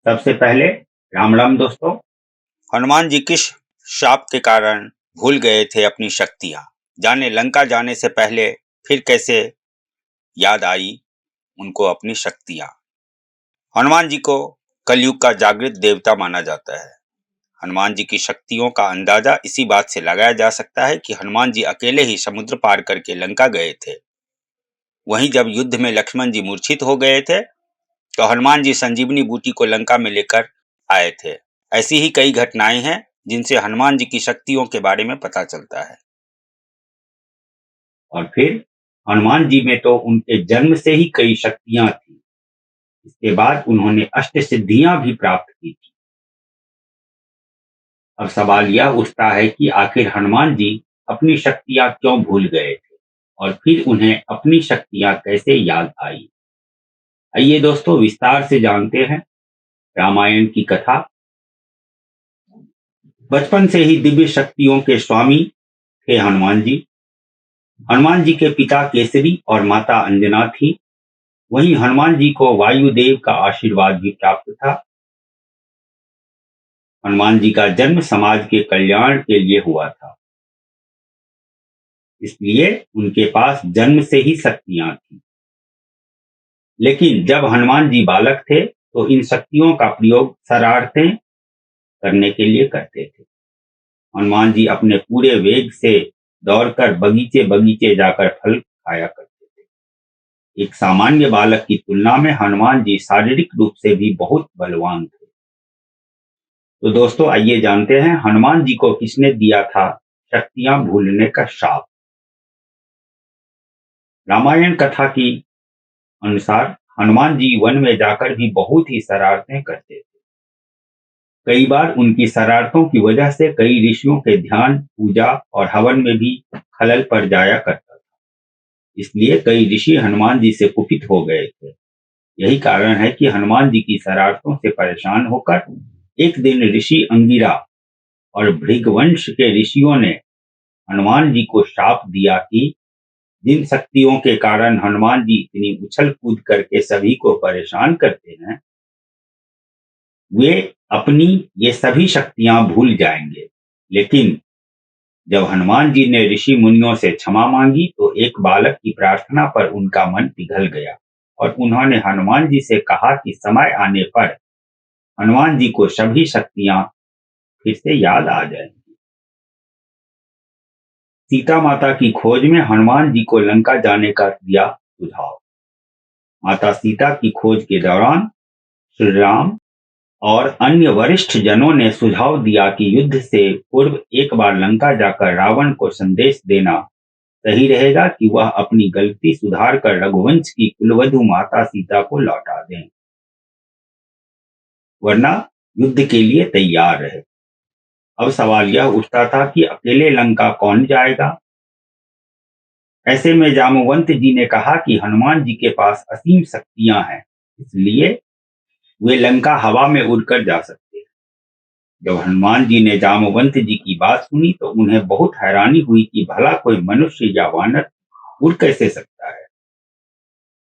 सबसे पहले राम राम दोस्तों। हनुमान जी किस शाप के कारण भूल गए थे अपनी शक्तियां? जाने लंका जाने से पहले फिर कैसे याद आई उनको अपनी शक्तियां। हनुमान जी को कलयुग का जागृत देवता माना जाता है। हनुमान जी की शक्तियों का अंदाजा इसी बात से लगाया जा सकता है कि हनुमान जी अकेले ही समुद्र पार करके लंका गए थे। वहीं जब युद्ध में लक्ष्मण जी मूर्छित हो गए थे तो हनुमान जी संजीवनी बूटी को लंका में लेकर आए थे। ऐसी ही कई घटनाएं हैं जिनसे हनुमान जी की शक्तियों के बारे में पता चलता है। और फिर हनुमान जी में तो उनके जन्म से ही कई शक्तियां थी। इसके बाद उन्होंने अष्ट सिद्धियां भी प्राप्त की थी। अब सवाल यह उठता है कि आखिर हनुमान जी अपनी शक्तियां क्यों भूल गए थे और फिर उन्हें अपनी शक्तियां कैसे याद आई। आइए दोस्तों विस्तार से जानते हैं रामायण की कथा। बचपन से ही दिव्य शक्तियों के स्वामी थे हनुमान जी। हनुमान जी के पिता केसरी और माता अंजना थी। वहीं हनुमान जी को वायुदेव का आशीर्वाद भी प्राप्त था। हनुमान जी का जन्म समाज के कल्याण के लिए हुआ था, इसलिए उनके पास जन्म से ही शक्तियां थी। लेकिन जब हनुमान जी बालक थे तो इन शक्तियों का प्रयोग शरारतें करने के लिए करते थे। हनुमान जी अपने पूरे वेग से दौड़कर बगीचे बगीचे जाकर फल खाया करते थे। एक सामान्य बालक की तुलना में हनुमान जी शारीरिक रूप से भी बहुत बलवान थे। तो दोस्तों आइए जानते हैं हनुमान जी को किसने दिया था शक्तियां भूलने का शाप। रामायण कथा की अनुसार हनुमान जी वन में जाकर भी बहुत ही शरारतें करते थे। कई बार उनकी शरारतों की वजह से कई ऋषियों के ध्यान, पूजा और हवन में भी खलल पड़ जाया करता था। इसलिए कई ऋषि हनुमान जी से कुपित हो गए थे। यही कारण है कि हनुमान जी की शरारतों से परेशान होकर एक दिन ऋषि अंगिरा और भृगवंश के ऋषियों ने हनुमान जी को शाप दिया कि जिन शक्तियों के कारण हनुमान जी इतनी उछल कूद करके सभी को परेशान करते हैं, वे अपनी ये सभी शक्तियां भूल जाएंगे। लेकिन जब हनुमान जी ने ऋषि मुनियों से क्षमा मांगी तो एक बालक की प्रार्थना पर उनका मन पिघल गया और उन्होंने हनुमान जी से कहा कि समय आने पर हनुमान जी को सभी शक्तियां फिर से याद आ जाएंगी। सीता माता की खोज में हनुमान जी को लंका जाने का दिया सुझाव। माता सीता की खोज के दौरान श्री राम और अन्य वरिष्ठ जनों ने सुझाव दिया कि युद्ध से पूर्व एक बार लंका जाकर रावण को संदेश देना सही रहेगा कि वह अपनी गलती सुधार कर रघुवंश की कुलवधु माता सीता को लौटा दें, वरना युद्ध के लिए तैयार रहे। अब सवाल यह उठता था कि अकेले लंका कौन जाएगा। ऐसे में जामवंत जी ने कहा कि हनुमान जी के पास असीम शक्तियां हैं, इसलिए वे लंका हवा में उड़कर जा सकते हैं। जब हनुमान जी ने जामवंत जी की बात सुनी तो उन्हें बहुत हैरानी हुई कि भला कोई मनुष्य या वानर उड़ कैसे सकता है।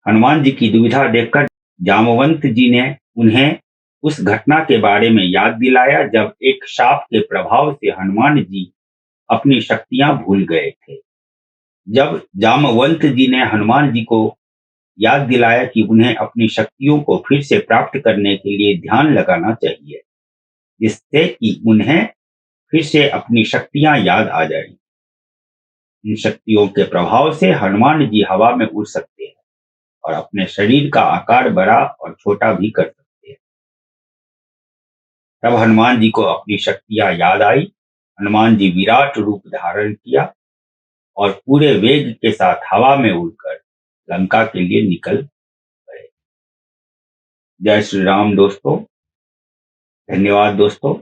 हनुमान जी की दुविधा देखकर जामवंत जी ने उन्हें उस घटना के बारे में याद दिलाया जब एक शाप के प्रभाव से हनुमान जी अपनी शक्तियां भूल गए थे। जब जामवंत जी ने हनुमान जी को याद दिलाया कि उन्हें अपनी शक्तियों को फिर से प्राप्त करने के लिए ध्यान लगाना चाहिए, जिससे कि उन्हें फिर से अपनी शक्तियां याद आ जाएंगी। इन शक्तियों के प्रभाव से हनुमान जी हवा में उड़ सकते हैं और अपने शरीर का आकार बड़ा और छोटा भी कर सकते हैं। तब हनुमान जी को अपनी शक्तियां याद आई। हनुमान जी विराट रूप धारण किया और पूरे वेग के साथ हवा में उड़कर लंका के लिए निकल गए। जय श्री राम दोस्तों। धन्यवाद दोस्तों।